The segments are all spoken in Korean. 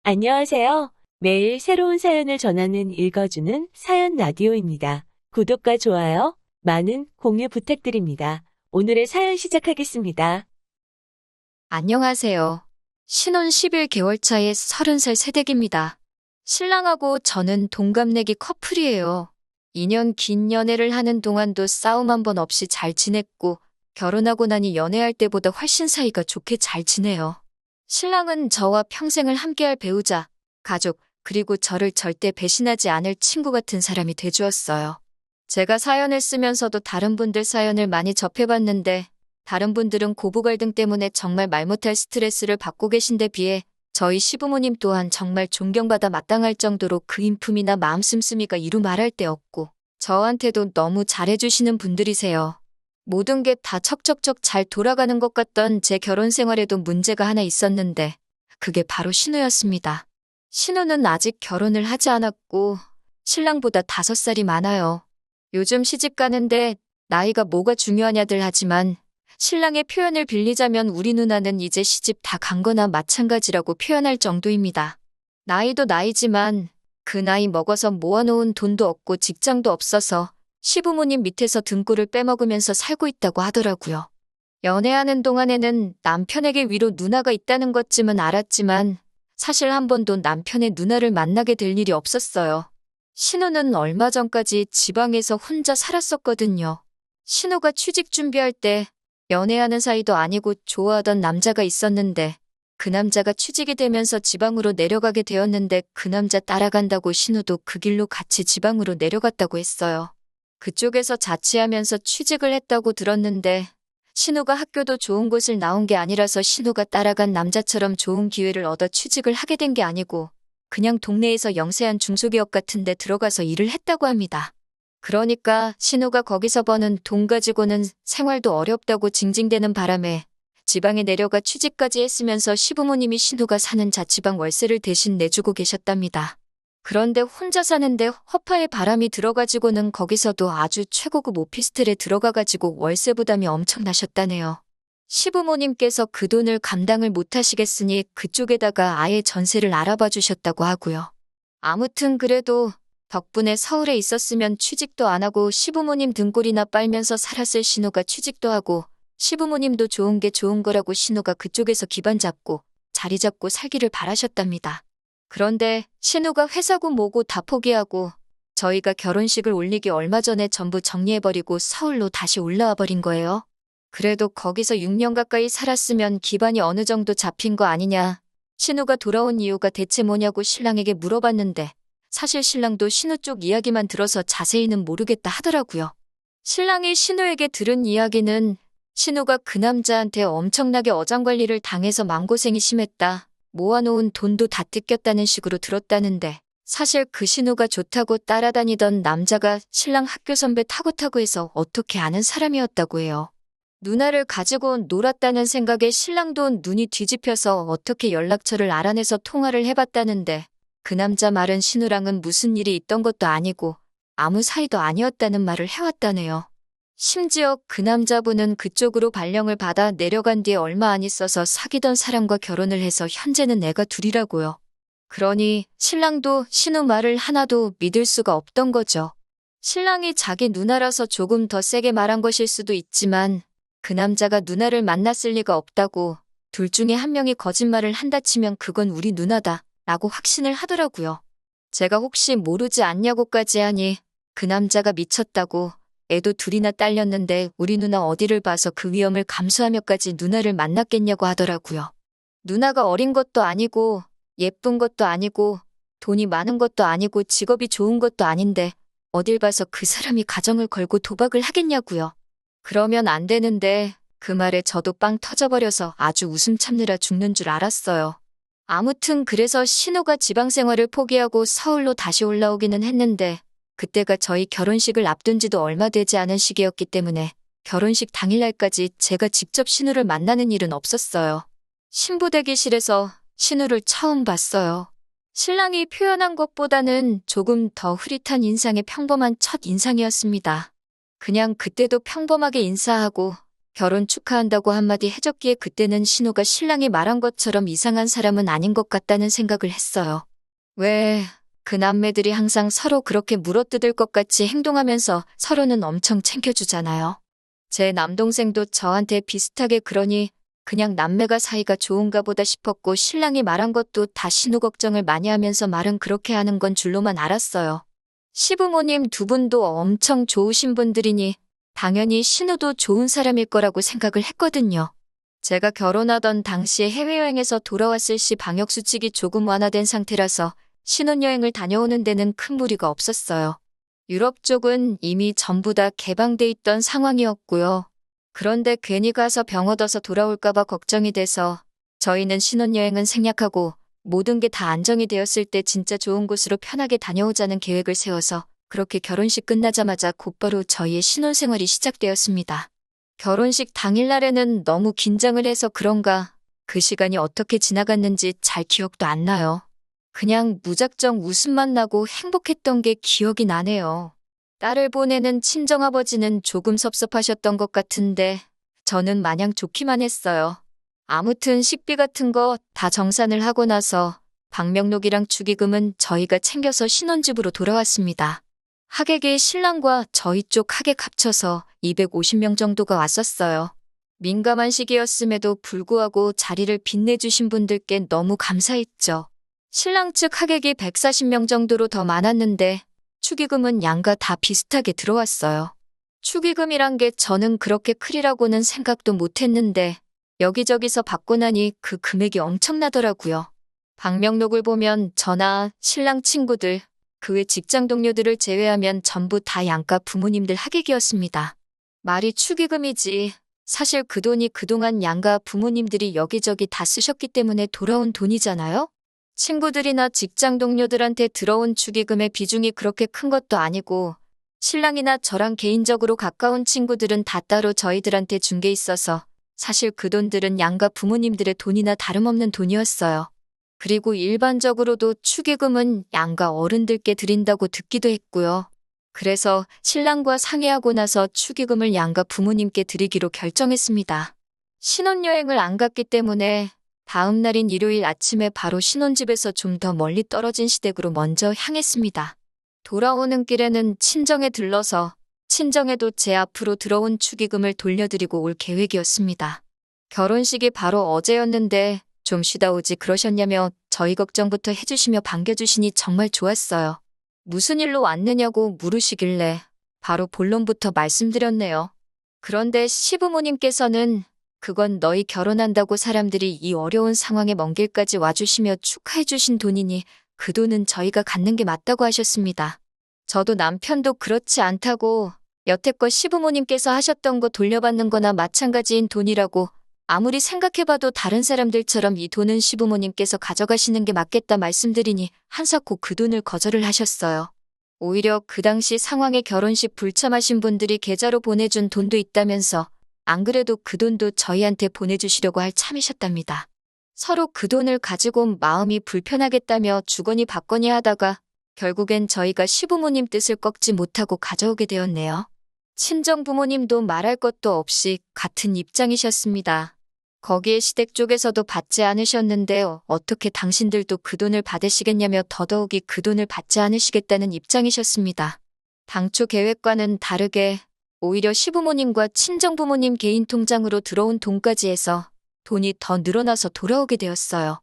안녕하세요. 매일 새로운 사연을 전하는 읽어주는 사연 라디오입니다. 구독과 좋아요, 많은 공유 부탁드립니다. 오늘의 사연 시작하겠습니다. 안녕하세요. 신혼 11개월 차의 30살 새댁입니다. 신랑하고 저는 동갑내기 커플이에요. 2년 긴 연애를 하는 동안도 싸움 한 번 없이 잘 지냈고, 결혼하고 나니 연애할 때보다 훨씬 사이가 좋게 잘 지내요. 신랑은 저와 평생을 함께할 배우자, 가족, 그리고 저를 절대 배신하지 않을 친구 같은 사람이 돼주었어요. 제가 사연을 쓰면서도 다른 분들 사연을 많이 접해봤는데, 다른 분들은 고부 갈등 때문에 정말 말 못할 스트레스를 받고 계신데 비해 저희 시부모님 또한 정말 존경받아 마땅할 정도로 그 인품이나 마음 씀씀이가 이루 말할 데 없고 저한테도 너무 잘해주시는 분들이세요. 모든 게 다 척척척 잘 돌아가는 것 같던 제 결혼 생활에도 문제가 하나 있었는데 그게 바로 신우였습니다. 신우는 아직 결혼을 하지 않았고 신랑보다 5살이 많아요. 요즘 시집 가는데 나이가 뭐가 중요하냐들 하지만 신랑의 표현을 빌리자면 우리 누나는 이제 시집 다 간 거나 마찬가지라고 표현할 정도입니다. 나이도 나이지만 그 나이 먹어서 모아놓은 돈도 없고 직장도 없어서 시부모님 밑에서 등골을 빼먹으면서 살고 있다고 하더라고요. 연애하는 동안에는 남편에게 위로 누나가 있다는 것쯤은 알았지만 사실 한 번도 남편의 누나를 만나게 될 일이 없었어요. 신우는 얼마 전까지 지방에서 혼자 살았었거든요. 신우가 취직 준비할 때 연애하는 사이도 아니고 좋아하던 남자가 있었는데 그 남자가 취직이 되면서 지방으로 내려가게 되었는데 그 남자 따라간다고 신우도 그 길로 같이 지방으로 내려갔다고 했어요. 그쪽에서 자취하면서 취직을 했다고 들었는데 신우가 학교도 좋은 곳을 나온 게 아니라서 신우가 따라간 남자처럼 좋은 기회를 얻어 취직을 하게 된 게 아니고 그냥 동네에서 영세한 중소기업 같은 데 들어가서 일을 했다고 합니다. 그러니까 신우가 거기서 버는 돈 가지고는 생활도 어렵다고 징징대는 바람에 지방에 내려가 취직까지 했으면서 시부모님이 신우가 사는 자취방 월세를 대신 내주고 계셨답니다. 그런데 혼자 사는데 허파에 바람이 들어가지고는 거기서도 아주 최고급 오피스텔에 들어가가지고 월세 부담이 엄청나셨다네요. 시부모님께서 그 돈을 감당을 못하시겠으니 그쪽에다가 아예 전세를 알아봐 주셨다고 하고요. 아무튼 그래도 덕분에 서울에 있었으면 취직도 안 하고 시부모님 등골이나 빨면서 살았을 신우가 취직도 하고 시부모님도 좋은 게 좋은 거라고 신우가 그쪽에서 기반 잡고 자리 잡고 살기를 바라셨답니다. 그런데 신우가 회사고 뭐고 다 포기하고 저희가 결혼식을 올리기 얼마 전에 전부 정리해버리고 서울로 다시 올라와 버린 거예요. 그래도 거기서 6년 가까이 살았으면 기반이 어느 정도 잡힌 거 아니냐. 신우가 돌아온 이유가 대체 뭐냐고 신랑에게 물어봤는데 사실 신랑도 신우 쪽 이야기만 들어서 자세히는 모르겠다 하더라고요. 신랑이 신우에게 들은 이야기는 신우가 그 남자한테 엄청나게 어장관리를 당해서 마음고생이 심했다. 모아놓은 돈도 다 뜯겼다는 식으로 들었다는데 사실 그 신우가 좋다고 따라다니던 남자가 신랑 학교 선배 타고 해서 어떻게 아는 사람이었다고 해요. 누나를 가지고 놀았다는 생각에 신랑도 눈이 뒤집혀서 어떻게 연락처를 알아내서 통화를 해봤다는데 그 남자 말은 신우랑은 무슨 일이 있던 것도 아니고 아무 사이도 아니었다는 말을 해왔다네요. 심지어 그 남자분은 그쪽으로 발령을 받아 내려간 뒤에 얼마 안 있어서 사귀던 사람과 결혼을 해서 현재는 애가 둘이라고요. 그러니 신랑도 신우 말을 하나도 믿을 수가 없던 거죠. 신랑이 자기 누나라서 조금 더 세게 말한 것일 수도 있지만 그 남자가 누나를 만났을 리가 없다고 둘 중에 한 명이 거짓말을 한다 치면 그건 우리 누나다 라고 확신을 하더라고요. 제가 혹시 모르지 않냐고까지 하니 그 남자가 미쳤다고 애도 둘이나 딸렸는데 우리 누나 어디를 봐서 그 위험을 감수하며까지 누나를 만났겠냐고 하더라고요. 누나가 어린 것도 아니고 예쁜 것도 아니고 돈이 많은 것도 아니고 직업이 좋은 것도 아닌데 어딜 봐서 그 사람이 가정을 걸고 도박을 하겠냐고요. 그러면 안 되는데 그 말에 저도 빵 터져버려서 아주 웃음 참느라 죽는 줄 알았어요. 아무튼 그래서 신우가 지방 생활을 포기하고 서울로 다시 올라오기는 했는데 그때가 저희 결혼식을 앞둔 지도 얼마 되지 않은 시기였기 때문에 결혼식 당일날까지 제가 직접 신우를 만나는 일은 없었어요. 신부 대기실에서 신우를 처음 봤어요. 신랑이 표현한 것보다는 조금 더 흐릿한 인상의 평범한 첫 인상이었습니다. 그냥 그때도 평범하게 인사하고 결혼 축하한다고 한마디 해줬기에 그때는 신우가 신랑이 말한 것처럼 이상한 사람은 아닌 것 같다는 생각을 했어요. 왜, 그 남매들이 항상 서로 그렇게 물어뜯을 것 같이 행동하면서 서로는 엄청 챙겨주잖아요. 제 남동생도 저한테 비슷하게 그러니 그냥 남매가 사이가 좋은가 보다 싶었고 신랑이 말한 것도 다 신우 걱정을 많이 하면서 말은 그렇게 하는 건 줄로만 알았어요. 시부모님 두 분도 엄청 좋으신 분들이니 당연히 신우도 좋은 사람일 거라고 생각을 했거든요. 제가 결혼하던 당시에 해외여행에서 돌아왔을 시 방역수칙이 조금 완화된 상태라서 신혼여행을 다녀오는 데는 큰 무리가 없었어요. 유럽 쪽은 이미 전부 다 개방돼 있던 상황이었고요. 그런데 괜히 가서 병 얻어서 돌아올까봐 걱정이 돼서 저희는 신혼여행은 생략하고 모든 게 다 안정이 되었을 때 진짜 좋은 곳으로 편하게 다녀오자는 계획을 세워서 그렇게 결혼식 끝나자마자 곧바로 저희의 신혼생활이 시작되었습니다. 결혼식 당일날에는 너무 긴장을 해서 그런가 그 시간이 어떻게 지나갔는지 잘 기억도 안 나요. 그냥 무작정 웃음만 나고 행복했던 게 기억이 나네요. 딸을 보내는 친정아버지는 조금 섭섭하셨던 것 같은데 저는 마냥 좋기만 했어요. 아무튼 식비 같은 거 다 정산을 하고 나서 방명록이랑 축의금은 저희가 챙겨서 신혼집으로 돌아왔습니다. 하객의 신랑과 저희 쪽 하객 합쳐서 250명 정도가 왔었어요. 민감한 시기였음에도 불구하고 자리를 빛내주신 분들께 너무 감사했죠. 신랑 측 하객이 140명 정도로 더 많았는데 축의금은 양가 다 비슷하게 들어왔어요. 축의금이란 게 저는 그렇게 크리라고는 생각도 못했는데 여기저기서 받고 나니 그 금액이 엄청나더라고요. 방명록을 보면 저나 신랑 친구들, 그 외 직장 동료들을 제외하면 전부 다 양가 부모님들 하객이었습니다. 말이 축의금이지. 사실 그 돈이 그동안 양가 부모님들이 여기저기 다 쓰셨기 때문에 돌아온 돈이잖아요? 친구들이나 직장 동료들한테 들어온 축의금의 비중이 그렇게 큰 것도 아니고 신랑이나 저랑 개인적으로 가까운 친구들은 다 따로 저희들한테 준 게 있어서 사실 그 돈들은 양가 부모님들의 돈이나 다름없는 돈이었어요. 그리고 일반적으로도 축의금은 양가 어른들께 드린다고 듣기도 했고요. 그래서 신랑과 상의하고 나서 축의금을 양가 부모님께 드리기로 결정했습니다. 신혼여행을 안 갔기 때문에 다음 날인 일요일 아침에 바로 신혼집에서 좀 더 멀리 떨어진 시댁으로 먼저 향했습니다. 돌아오는 길에는 친정에 들러서 친정에도 제 앞으로 들어온 축의금을 돌려드리고 올 계획이었습니다. 결혼식이 바로 어제였는데 좀 쉬다 오지 그러셨냐며 저희 걱정부터 해주시며 반겨주시니 정말 좋았어요. 무슨 일로 왔느냐고 물으시길래 바로 본론부터 말씀드렸네요. 그런데 시부모님께서는 그건 너희 결혼한다고 사람들이 이 어려운 상황에 먼 길까지 와주시며 축하해주신 돈이니 그 돈은 저희가 갖는 게 맞다고 하셨습니다. 저도 남편도 그렇지 않다고 여태껏 시부모님께서 하셨던 거 돌려받는 거나 마찬가지인 돈이라고 아무리 생각해봐도 다른 사람들처럼 이 돈은 시부모님께서 가져가시는 게 맞겠다 말씀드리니 한사코 그 돈을 거절을 하셨어요. 오히려 그 당시 상황에 결혼식 불참하신 분들이 계좌로 보내준 돈도 있다면서 안 그래도 그 돈도 저희한테 보내주시려고 할 참이셨답니다. 서로 그 돈을 가지고 마음이 불편하겠다며 주거니 받거니 하다가 결국엔 저희가 시부모님 뜻을 꺾지 못하고 가져오게 되었네요. 친정 부모님도 말할 것도 없이 같은 입장이셨습니다. 거기에 시댁 쪽에서도 받지 않으셨는데 어떻게 당신들도 그 돈을 받으시겠냐며 더더욱이 그 돈을 받지 않으시겠다는 입장이셨습니다. 당초 계획과는 다르게 오히려 시부모님과 친정부모님 개인 통장으로 들어온 돈까지 해서 돈이 더 늘어나서 돌아오게 되었어요.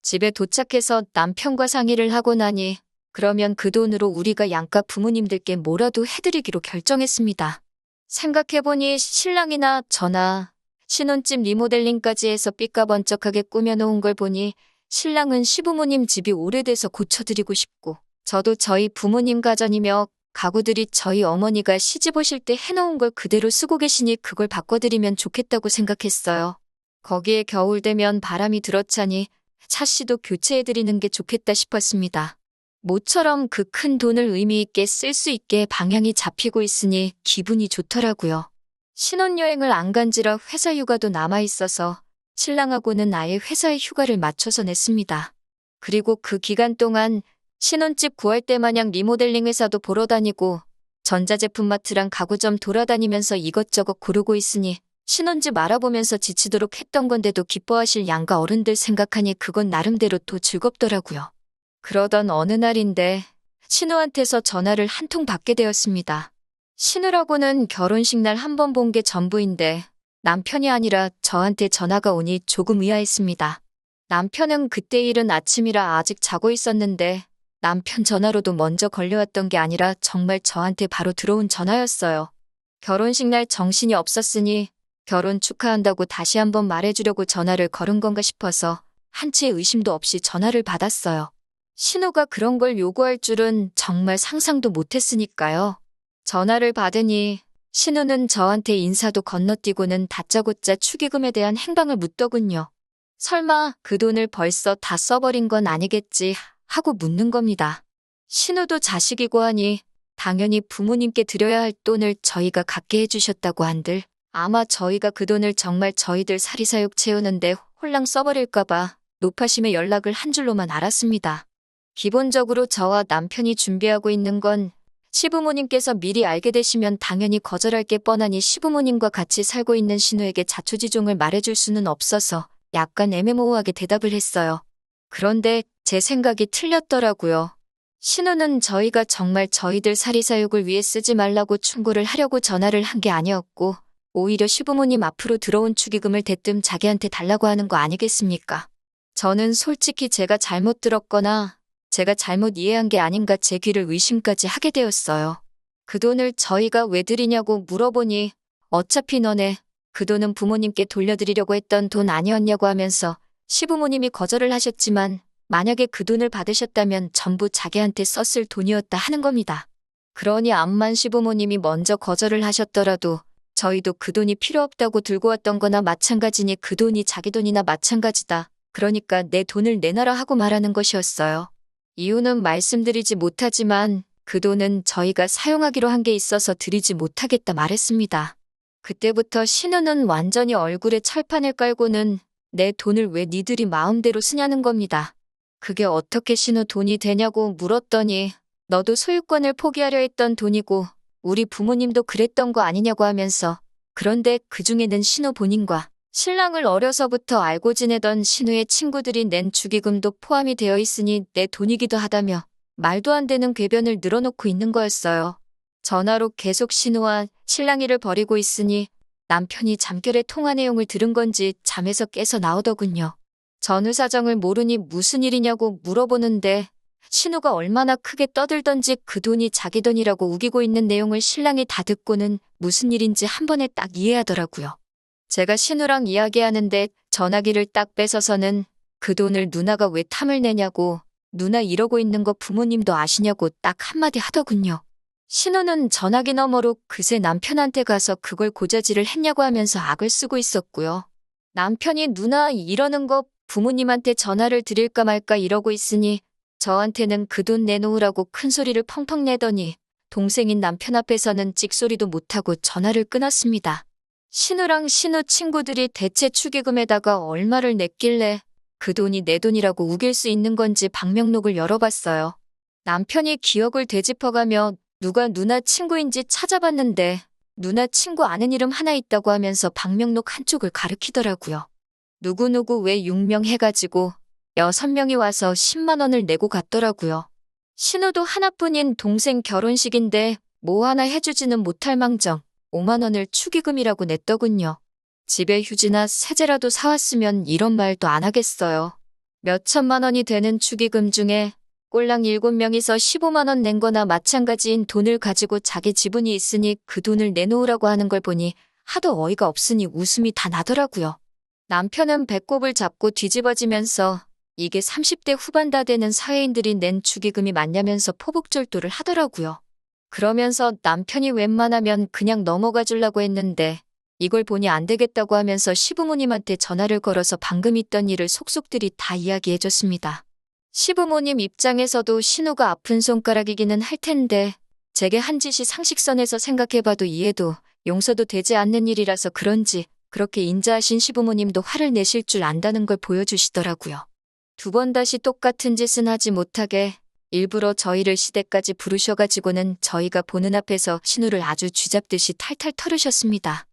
집에 도착해서 남편과 상의를 하고 나니 그러면 그 돈으로 우리가 양가 부모님들께 뭐라도 해드리기로 결정했습니다. 생각해보니 신랑이나 저나 신혼집 리모델링까지 해서 삐까번쩍하게 꾸며놓은 걸 보니 신랑은 시부모님 집이 오래돼서 고쳐드리고 싶고 저도 저희 부모님 가전이며 가구들이 저희 어머니가 시집 오실 때 해놓은 걸 그대로 쓰고 계시니 그걸 바꿔드리면 좋겠다고 생각했어요. 거기에 겨울 되면 바람이 들어차니 차씨도 교체해드리는 게 좋겠다 싶었습니다. 모처럼 그 큰 돈을 의미 있게 쓸 수 있게 방향이 잡히고 있으니 기분이 좋더라고요. 신혼여행을 안 간지라 회사 휴가도 남아있어서 신랑하고는 아예 회사에 휴가를 맞춰서 냈습니다. 그리고 그 기간 동안 신혼집 구할 때 마냥 리모델링 회사도 보러 다니고 전자제품 마트랑 가구점 돌아다니면서 이것저것 고르고 있으니 신혼집 알아보면서 지치도록 했던 건데도 기뻐하실 양가 어른들 생각하니 그건 나름대로 또 즐겁더라고요. 그러던 어느 날인데 신우한테서 전화를 한 통 받게 되었습니다. 신우라고는 결혼식 날 한 번 본 게 전부인데 남편이 아니라 저한테 전화가 오니 조금 의아했습니다. 남편은 그때 이른 아침이라 아직 자고 있었는데 남편 전화로도 먼저 걸려왔던 게 아니라 정말 저한테 바로 들어온 전화였어요. 결혼식 날 정신이 없었으니 결혼 축하한다고 다시 한번 말해주려고 전화를 걸은 건가 싶어서 한치의 의심도 없이 전화를 받았어요. 신우가 그런 걸 요구할 줄은 정말 상상도 못했으니까요. 전화를 받으니 신우는 저한테 인사도 건너뛰고는 다짜고짜 축의금에 대한 행방을 묻더군요. 설마 그 돈을 벌써 다 써버린 건 아니겠지 하고 묻는 겁니다. 신우도 자식이고 하니 당연히 부모님께 드려야 할 돈을 저희가 갖게 해주셨다고 한들 아마 저희가 그 돈을 정말 저희들 사리사욕 채우는데 홀랑 써버릴까봐 노파심에 연락을 한 줄로만 알았습니다. 기본적으로 저와 남편이 준비하고 있는 건 시부모님께서 미리 알게 되시면 당연히 거절할 게 뻔하니 시부모님과 같이 살고 있는 신우에게 자초지종을 말해줄 수는 없어서 약간 애매모호하게 대답을 했어요. 그런데 제 생각이 틀렸더라고요. 신우는 저희가 정말 저희들 사리사욕을 위해 쓰지 말라고 충고를 하려고 전화를 한 게 아니었고 오히려 시부모님 앞으로 들어온 축의금을 대뜸 자기한테 달라고 하는 거 아니겠습니까? 저는 솔직히 제가 잘못 들었거나 제가 잘못 이해한 게 아닌가 제 귀를 의심까지 하게 되었어요. 그 돈을 저희가 왜 드리냐고 물어보니 어차피 너네 그 돈은 부모님께 돌려드리려고 했던 돈 아니었냐고 하면서 시부모님이 거절을 하셨지만 만약에 그 돈을 받으셨다면 전부 자기한테 썼을 돈이었다 하는 겁니다. 그러니 암만 시부모님이 먼저 거절을 하셨더라도 저희도 그 돈이 필요 없다고 들고 왔던 거나 마찬가지니 그 돈이 자기 돈이나 마찬가지다. 그러니까 내 돈을 내놔라 하고 말하는 것이었어요. 이유는 말씀드리지 못하지만 그 돈은 저희가 사용하기로 한 게 있어서 드리지 못하겠다 말했습니다. 그때부터 신우는 완전히 얼굴에 철판을 깔고는 내 돈을 왜 니들이 마음대로 쓰냐는 겁니다. 그게 어떻게 신우 돈이 되냐고 물었더니 너도 소유권을 포기하려 했던 돈이고 우리 부모님도 그랬던 거 아니냐고 하면서 그런데 그중에는 신우 본인과 신랑을 어려서부터 알고 지내던 신우의 친구들이 낸 축의금도 포함이 되어 있으니 내 돈이기도 하다며 말도 안 되는 궤변을 늘어놓고 있는 거였어요. 전화로 계속 신우와 신랑이를 벌이고 있으니 남편이 잠결에 통화 내용을 들은 건지 잠에서 깨서 나오더군요. 전후 사정을 모르니 무슨 일이냐고 물어보는데 신우가 얼마나 크게 떠들던지 그 돈이 자기 돈이라고 우기고 있는 내용을 신랑이 다 듣고는 무슨 일인지 한 번에 딱 이해하더라고요. 제가 신우랑 이야기하는데 전화기를 딱 뺏어서는 그 돈을 누나가 왜 탐을 내냐고 누나 이러고 있는 거 부모님도 아시냐고 딱 한마디 하더군요. 신우는 전화기 너머로 그새 남편한테 가서 그걸 고자질을 했냐고 하면서 악을 쓰고 있었고요. 남편이 누나 이러는 거 부모님한테 전화를 드릴까 말까 이러고 있으니 저한테는 그 돈 내놓으라고 큰 소리를 펑펑 내더니 동생인 남편 앞에서는 찍소리도 못하고 전화를 끊었습니다. 신우랑 신우 친구들이 대체 축의금에다가 얼마를 냈길래 그 돈이 내 돈이라고 우길 수 있는 건지 방명록을 열어봤어요. 남편이 기억을 되짚어가며 누가 누나 친구인지 찾아봤는데 누나 친구 아는 이름 하나 있다고 하면서 방명록 한쪽을 가리키더라고요. 누구누구 왜 6명 해가지고 6명이 와서 10만 원을 내고 갔더라고요. 신우도 하나뿐인 동생 결혼식인데 뭐 하나 해주지는 못할 망정 5만 원을 축의금이라고 냈더군요. 집에 휴지나 세제라도 사왔으면 이런 말도 안 하겠어요. 몇 천만 원이 되는 축의금 중에 꼴랑 7명이서 15만 원 낸 거나 마찬가지인 돈을 가지고 자기 지분이 있으니 그 돈을 내놓으라고 하는 걸 보니 하도 어이가 없으니 웃음이 다 나더라고요. 남편은 배꼽을 잡고 뒤집어지면서 이게 30대 후반 다 되는 사회인들이 낸 축의금이 맞냐면서 포복절도를 하더라고요. 그러면서 남편이 웬만하면 그냥 넘어가 주려고 했는데 이걸 보니 안 되겠다고 하면서 시부모님한테 전화를 걸어서 방금 있던 일을 속속들이 다 이야기해줬습니다. 시부모님 입장에서도 신우가 아픈 손가락이기는 할 텐데 제게 한 짓이 상식선에서 생각해봐도 이해도 용서도 되지 않는 일이라서 그런지 그렇게 인자하신 시부모님도 화를 내실 줄 안다는 걸 보여주시더라고요. 두 번 다시 똑같은 짓은 하지 못하게 일부러 저희를 시댁까지 부르셔가지고는 저희가 보는 앞에서 신우를 아주 쥐잡듯이 탈탈 털으셨습니다.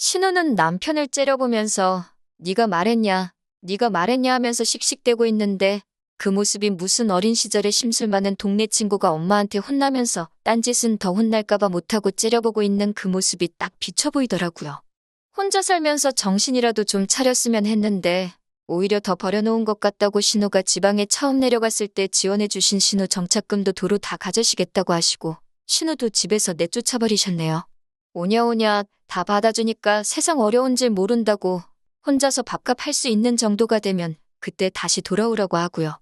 신우는 남편을 째려보면서 네가 말했냐, 네가 말했냐 하면서 씩씩대고 있는데 그 모습이 무슨 어린 시절의 심술 많은 동네 친구가 엄마한테 혼나면서 딴짓은 더 혼날까봐 못하고 째려보고 있는 그 모습이 딱 비쳐 보이더라고요. 혼자 살면서 정신이라도 좀 차렸으면 했는데 오히려 더 버려놓은 것 같다고 신우가 지방에 처음 내려갔을 때 지원해주신 신우 정착금도 도로 다 가져시겠다고 하시고 신우도 집에서 내쫓아버리셨네요. 오냐오냐 다 받아주니까 세상 어려운 줄 모른다고 혼자서 밥값 할 수 있는 정도가 되면 그때 다시 돌아오라고 하고요.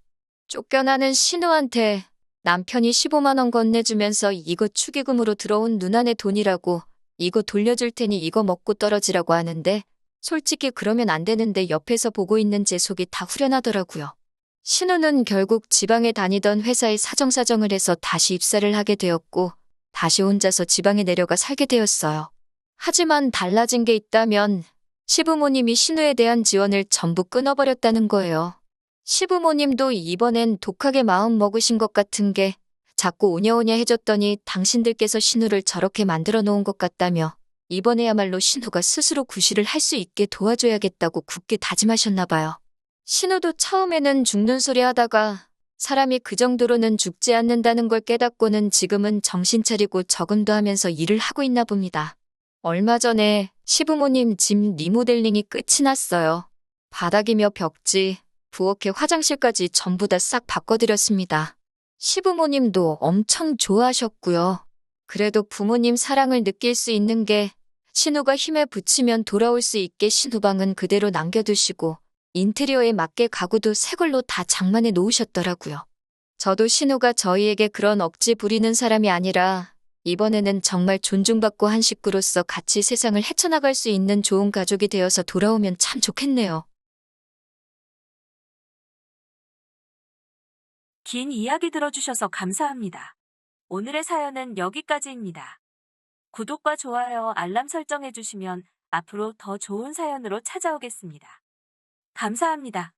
쫓겨나는 신우한테 남편이 15만 원 건네주면서 이거 축의금으로 들어온 누나네 돈이라고 이거 돌려줄 테니 이거 먹고 떨어지라고 하는데 솔직히 그러면 안 되는데 옆에서 보고 있는 제 속이 다 후련하더라고요. 신우는 결국 지방에 다니던 회사에 사정사정을 해서 다시 입사를 하게 되었고 다시 혼자서 지방에 내려가 살게 되었어요. 하지만 달라진 게 있다면 시부모님이 신우에 대한 지원을 전부 끊어버렸다는 거예요. 시부모님도 이번엔 독하게 마음 먹으신 것 같은 게 자꾸 오냐오냐 해줬더니 당신들께서 신우를 저렇게 만들어 놓은 것 같다며 이번에야말로 신우가 스스로 구실을 할 수 있게 도와줘야겠다고 굳게 다짐하셨나 봐요. 신우도 처음에는 죽는 소리 하다가 사람이 그 정도로는 죽지 않는다는 걸 깨닫고는 지금은 정신 차리고 적응도 하면서 일을 하고 있나 봅니다. 얼마 전에 시부모님 집 리모델링이 끝이 났어요. 바닥이며 벽지, 부엌에 화장실까지 전부 다 싹 바꿔드렸습니다. 시부모님도 엄청 좋아하셨고요. 그래도 부모님 사랑을 느낄 수 있는 게 신우가 힘에 부치면 돌아올 수 있게 신우방은 그대로 남겨두시고 인테리어에 맞게 가구도 새 걸로 다 장만해 놓으셨더라고요. 저도 신우가 저희에게 그런 억지 부리는 사람이 아니라 이번에는 정말 존중받고 한 식구로서 같이 세상을 헤쳐나갈 수 있는 좋은 가족이 되어서 돌아오면 참 좋겠네요. 긴 이야기 들어주셔서 감사합니다. 오늘의 사연은 여기까지입니다. 구독과 좋아요, 알람 설정해주시면 앞으로 더 좋은 사연으로 찾아오겠습니다. 감사합니다.